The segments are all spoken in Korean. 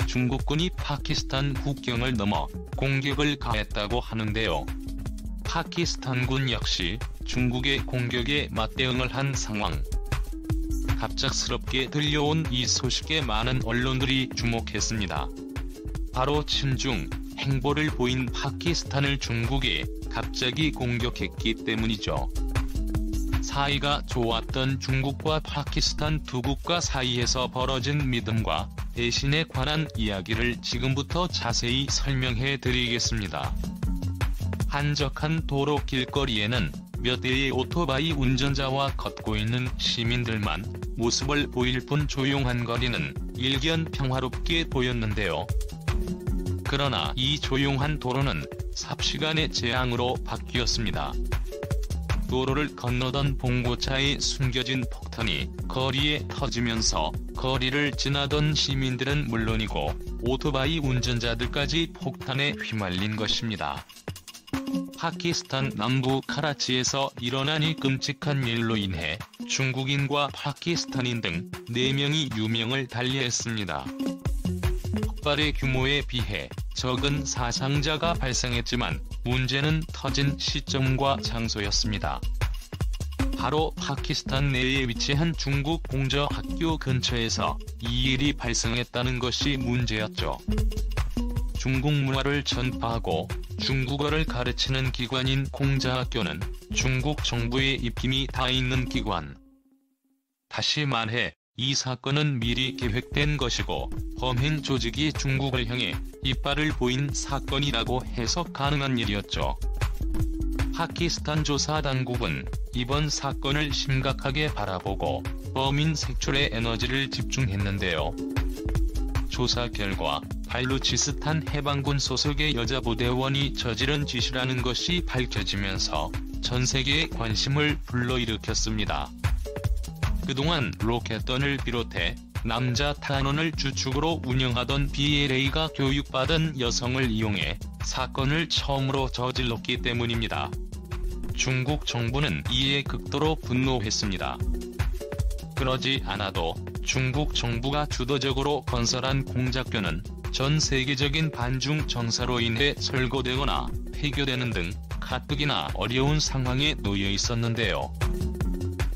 중국군이 파키스탄 국경을 넘어 공격을 가했다고 하는데요. 파키스탄군 역시 중국의 공격에 맞대응을 한 상황. 갑작스럽게 들려온 이 소식에 많은 언론들이 주목했습니다. 바로 친중 행보를 보인 파키스탄을 중국이 갑자기 공격했기 때문이죠. 사이가 좋았던 중국과 파키스탄 두 국가 사이에서 벌어진 믿음과 배신에 관한 이야기를 지금부터 자세히 설명해 드리겠습니다. 한적한 도로 길거리에는 몇 대의 오토바이 운전자와 걷고 있는 시민들만 모습을 보일 뿐 조용한 거리는 일견 평화롭게 보였는데요. 그러나 이 조용한 도로는 삽시간의 재앙으로 바뀌었습니다. 도로를 건너던 봉고차에 숨겨진 폭탄이 거리에 터지면서 거리를 지나던 시민들은 물론이고 오토바이 운전자들까지 폭탄에 휘말린 것입니다. 파키스탄 남부 카라치에서 일어난 이 끔찍한 일로 인해 중국인과 파키스탄인 등 4명이 유명을 달리했습니다. 폭발의 규모에 비해 적은 사상자가 발생했지만 문제는 터진 시점과 장소였습니다. 바로 파키스탄 내에 위치한 중국 공저 학교 근처에서 이 일이 발생했다는 것이 문제였죠. 중국 문화를 전파하고 중국어를 가르치는 기관인 공자학교는 중국 정부의 입김이 다 있는 기관. 다시 말해 이 사건은 미리 계획된 것이고 범행 조직이 중국을 향해 이빨을 보인 사건이라고 해석 가능한 일이었죠. 파키스탄 조사당국은 이번 사건을 심각하게 바라보고 범인 색출에 에너지를 집중했는데요. 조사 결과 발루치스탄 해방군 소속의 여자 부대원이 저지른 짓이라는 것이 밝혀지면서 전 세계의 관심을 불러일으켰습니다. 그동안 로켓던을 비롯해 남자 탄원을 주축으로 운영하던 BLA가 교육받은 여성을 이용해 사건을 처음으로 저질렀기 때문입니다. 중국 정부는 이에 극도로 분노했습니다. 그러지 않아도 중국 정부가 주도적으로 건설한 공작교는 전 세계적인 반중 정사로 인해 철거되거나 폐교되는 등 가뜩이나 어려운 상황에 놓여 있었는데요.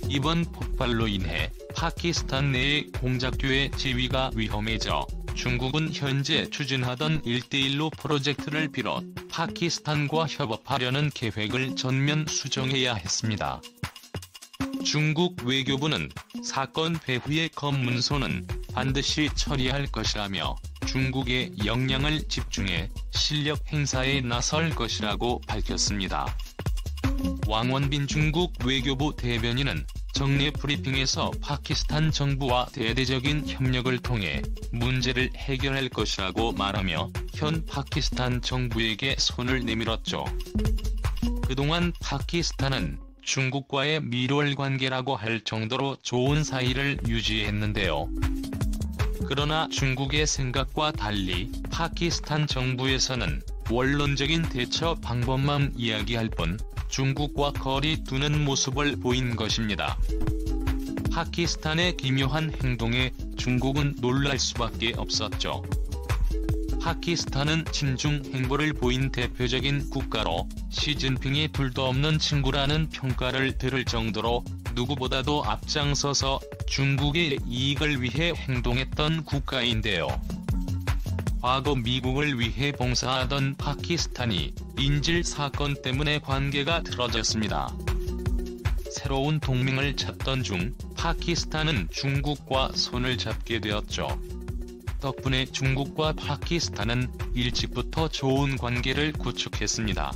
이번 폭발로 인해 파키스탄 내의 공작교의 지위가 위험해져 중국은 현재 추진하던 1:1로 프로젝트를 비롯 파키스탄과 협업하려는 계획을 전면 수정해야 했습니다. 중국 외교부는 사건 배후의 검문소는 반드시 처리할 것이라며 중국의 역량을 집중해 실력 행사에 나설 것이라고 밝혔습니다. 왕원빈 중국 외교부 대변인은 정례 브리핑에서 파키스탄 정부와 대대적인 협력을 통해 문제를 해결할 것이라고 말하며 현 파키스탄 정부에게 손을 내밀었죠. 그동안 파키스탄은 중국과의 밀월 관계라고 할 정도로 좋은 사이를 유지했는데요. 그러나 중국의 생각과 달리 파키스탄 정부에서는 원론적인 대처 방법만 이야기할 뿐 중국과 거리 두는 모습을 보인 것입니다. 파키스탄의 기묘한 행동에 중국은 놀랄 수밖에 없었죠. 파키스탄은 친중 행보를 보인 대표적인 국가로 시진핑이 둘도 없는 친구라는 평가를 들을 정도로 누구보다도 앞장서서 중국의 이익을 위해 행동했던 국가인데요. 과거 미국을 위해 봉사하던 파키스탄이 인질 사건 때문에 관계가 틀어졌습니다. 새로운 동맹을 찾던 중 파키스탄은 중국과 손을 잡게 되었죠. 덕분에 중국과 파키스탄은 일찍부터 좋은 관계를 구축했습니다.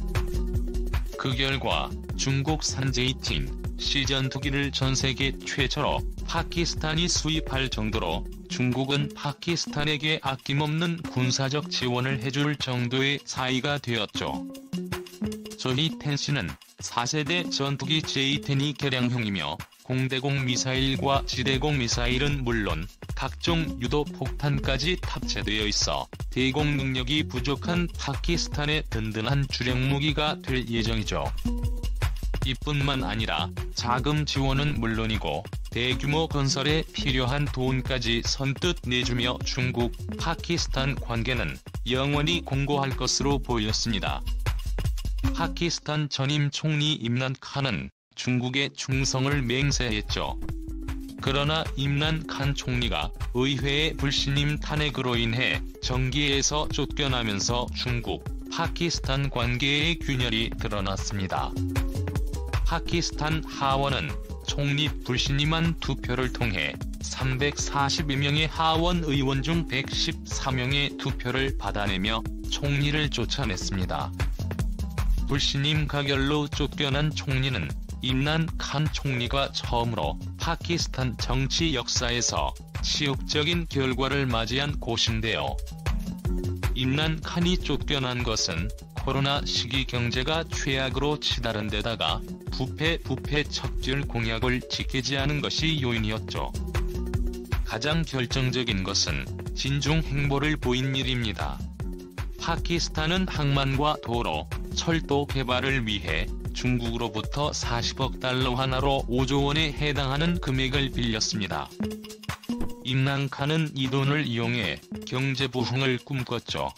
그 결과 중국 산제이팅 시전투기를 전세계 최초로 파키스탄이 수입할 정도로 중국은 파키스탄에게 아낌없는 군사적 지원을 해줄 정도의 사이가 되었죠. J-10C는 4세대 전투기 J-10이 개량형이며 공대공 미사일과 지대공 미사일은 물론 각종 유도 폭탄까지 탑재되어 있어 대공 능력이 부족한 파키스탄의 든든한 주력 무기가 될 예정이죠. 이뿐만 아니라 자금 지원은 물론이고 대규모 건설에 필요한 돈까지 선뜻 내주며 중국, 파키스탄 관계는 영원히 공고할 것으로 보였습니다. 파키스탄 전임 총리 임란 칸은 중국의 충성을 맹세했죠. 그러나 임란 칸 총리가 의회의 불신임 탄핵으로 인해 정계에서 쫓겨나면서 중국, 파키스탄 관계의 균열이 드러났습니다. 파키스탄 하원은 총리 불신임안 투표를 통해 342명의 하원 의원 중 114명의 투표를 받아내며 총리를 쫓아냈습니다. 불신임 가결로 쫓겨난 총리는 임란 칸 총리가 처음으로 파키스탄 정치 역사에서 치욕적인 결과를 맞이한 곳인데요. 임란 칸이 쫓겨난 것은 코로나 시기 경제가 최악으로 치달은 데다가 부패 척질 공약을 지키지 않은 것이 요인이었죠. 가장 결정적인 것은 진중 행보를 보인 일입니다. 파키스탄은 항만과 도로, 철도 개발을 위해 중국으로부터 40억 달러 하나로 5조 원에 해당하는 금액을 빌렸습니다. 임란 칸은 이 돈을 이용해 경제 부흥을 꿈꿨죠.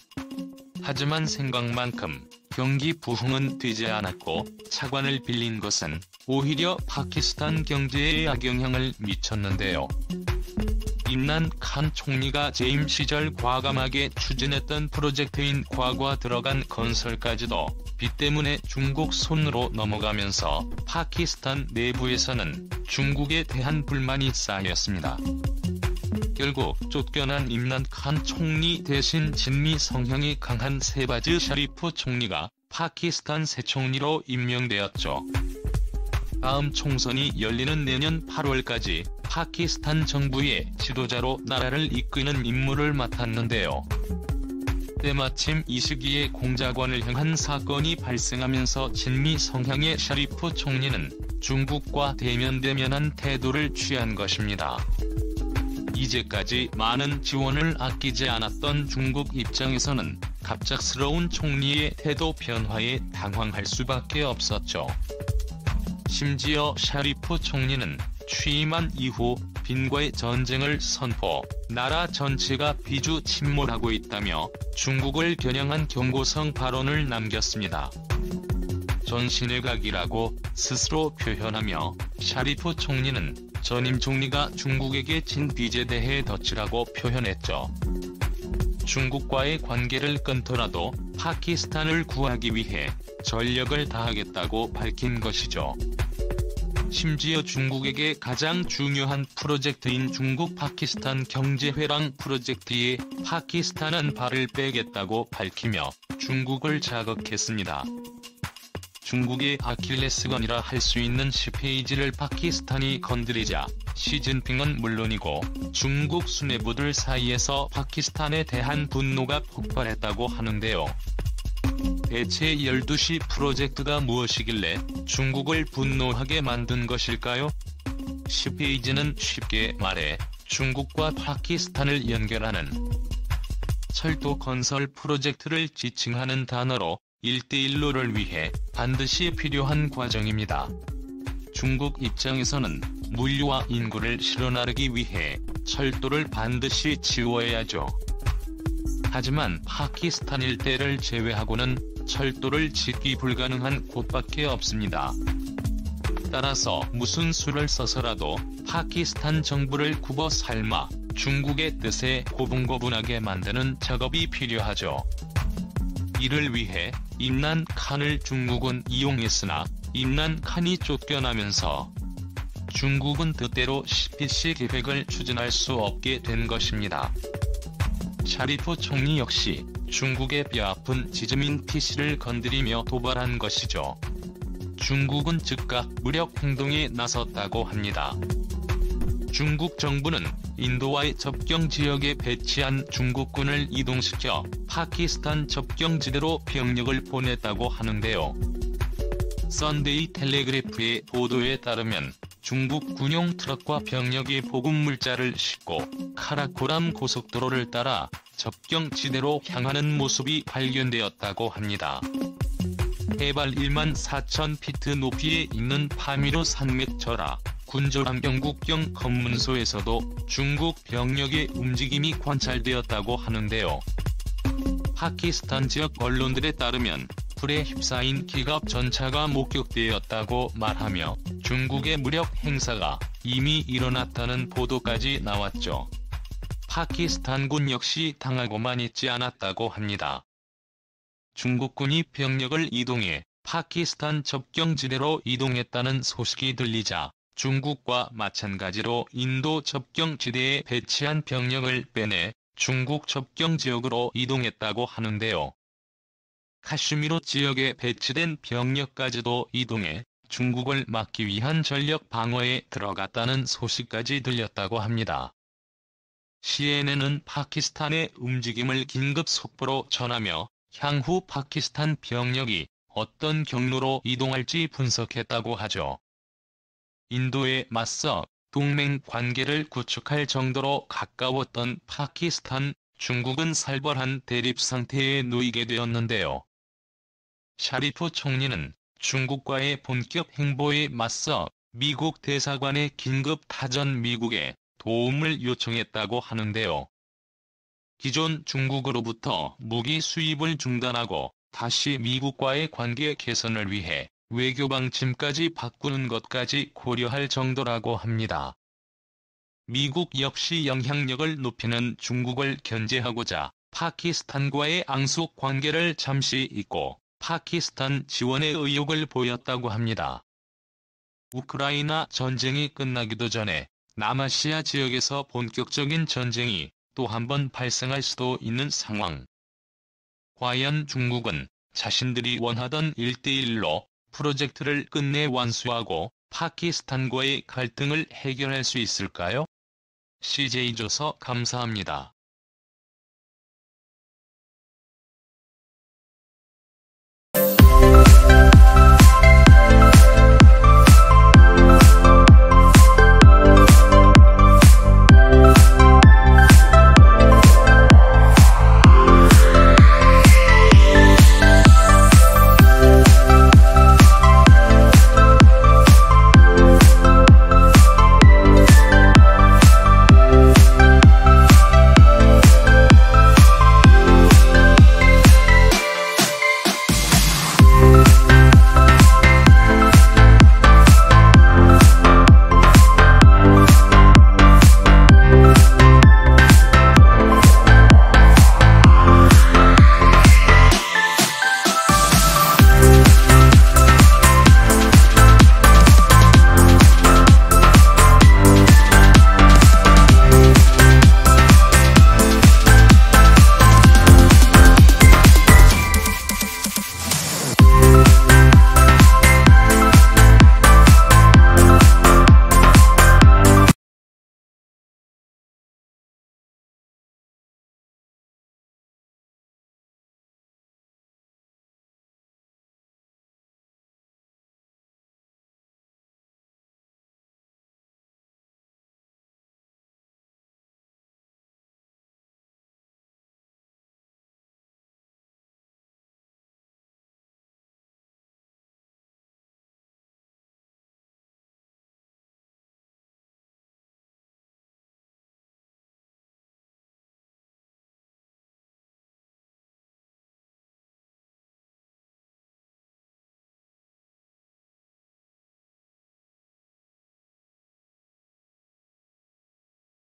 하지만 생각만큼 경기 부흥은 되지 않았고 차관을 빌린 것은 오히려 파키스탄 경제에 악영향을 미쳤는데요. 임란 칸 총리가 재임 시절 과감하게 추진했던 프로젝트인 과거 들어간 건설까지도 빚 때문에 중국 손으로 넘어가면서 파키스탄 내부에서는 중국에 대한 불만이 쌓였습니다. 결국 쫓겨난 임란 칸 총리 대신 진미 성향이 강한 세바즈 샤리프 총리가 파키스탄 새 총리로 임명되었죠. 다음 총선이 열리는 내년 8월까지 파키스탄 정부의 지도자로 나라를 이끄는 임무를 맡았는데요. 때마침 이 시기에 공작원을 향한 사건이 발생하면서 진미 성향의 샤리프 총리는 중국과 대면대면한 태도를 취한 것입니다. 이제까지 많은 지원을 아끼지 않았던 중국 입장에서는 갑작스러운 총리의 태도 변화에 당황할 수밖에 없었죠. 심지어 샤리프 총리는 취임한 이후 빈과의 전쟁을 선포, 나라 전체가 비주 침몰하고 있다며 중국을 겨냥한 경고성 발언을 남겼습니다. 전신외각이라고 스스로 표현하며 샤리프 총리는 전임 총리가 중국에게 진 빚에 대해 덧치라고 표현했죠. 중국과의 관계를 끊더라도 파키스탄을 구하기 위해 전력을 다하겠다고 밝힌 것이죠. 심지어 중국에게 가장 중요한 프로젝트인 중국-파키스탄 경제회랑 프로젝트에 파키스탄은 발을 빼겠다고 밝히며 중국을 자극했습니다. 중국의 아킬레스건이라 할 수 있는 10페이지를 파키스탄이 건드리자 시진핑은 물론이고 중국 수뇌부들 사이에서 파키스탄에 대한 분노가 폭발했다고 하는데요. 대체 12시 프로젝트가 무엇이길래 중국을 분노하게 만든 것일까요? 10페이지는 쉽게 말해 중국과 파키스탄을 연결하는 철도 건설 프로젝트를 지칭하는 단어로 1대1로를 위해 반드시 필요한 과정입니다. 중국 입장에서는 물류와 인구를 실어나르기 위해 철도를 반드시 지워야죠. 하지만 파키스탄 일대를 제외하고는 철도를 짓기 불가능한 곳밖에 없습니다. 따라서 무슨 수를 써서라도 파키스탄 정부를 굽어 삶아 중국의 뜻에 고분고분하게 만드는 작업이 필요하죠. 이를 위해 임란 칸을 중국은 이용했으나 임란 칸이 쫓겨나면서 중국은 뜻대로 CPC 계획을 추진할 수 없게 된 것입니다. 샤리프 총리 역시 중국의 뼈아픈 지즈민 TC를 건드리며 도발한 것이죠. 중국은 즉각 무력 행동에 나섰다고 합니다. 중국 정부는 인도와의 접경 지역에 배치한 중국군을 이동시켜 파키스탄 접경지대로 병력을 보냈다고 하는데요. 선데이 텔레그래프의 보도에 따르면 중국 군용 트럭과 병력이 보급물자를 싣고 카라코람 고속도로를 따라 접경지대로 향하는 모습이 발견되었다고 합니다. 해발 14,000피트 높이에 있는 파미르 산맥 절하, 군조람 영국경 검문소에서도 중국 병력의 움직임이 관찰되었다고 하는데요. 파키스탄 지역 언론들에 따르면 불에 휩싸인 기갑 전차가 목격되었다고 말하며 중국의 무력 행사가 이미 일어났다는 보도까지 나왔죠. 파키스탄군 역시 당하고만 있지 않았다고 합니다. 중국군이 병력을 이동해 파키스탄 접경지대로 이동했다는 소식이 들리자 중국과 마찬가지로 인도 접경지대에 배치한 병력을 빼내 중국 접경지역으로 이동했다고 하는데요. 카슈미르 지역에 배치된 병력까지도 이동해 중국을 막기 위한 전력 방어에 들어갔다는 소식까지 들렸다고 합니다. CNN은 파키스탄의 움직임을 긴급 속보로 전하며 향후 파키스탄 병력이 어떤 경로로 이동할지 분석했다고 하죠. 인도에 맞서 동맹 관계를 구축할 정도로 가까웠던 파키스탄, 중국은 살벌한 대립 상태에 놓이게 되었는데요. 샤리프 총리는 중국과의 본격 행보에 맞서 미국 대사관에 긴급 타전 미국에 도움을 요청했다고 하는데요. 기존 중국으로부터 무기 수입을 중단하고 다시 미국과의 관계 개선을 위해 외교 방침까지 바꾸는 것까지 고려할 정도라고 합니다. 미국 역시 영향력을 높이는 중국을 견제하고자 파키스탄과의 앙숙 관계를 잠시 잊고 파키스탄 지원의 의욕을 보였다고 합니다. 우크라이나 전쟁이 끝나기도 전에 남아시아 지역에서 본격적인 전쟁이 또 한 번 발생할 수도 있는 상황. 과연 중국은 자신들이 원하던 1대1로 프로젝트를 끝내 완수하고 파키스탄과의 갈등을 해결할 수 있을까요? CJ조서 감사합니다.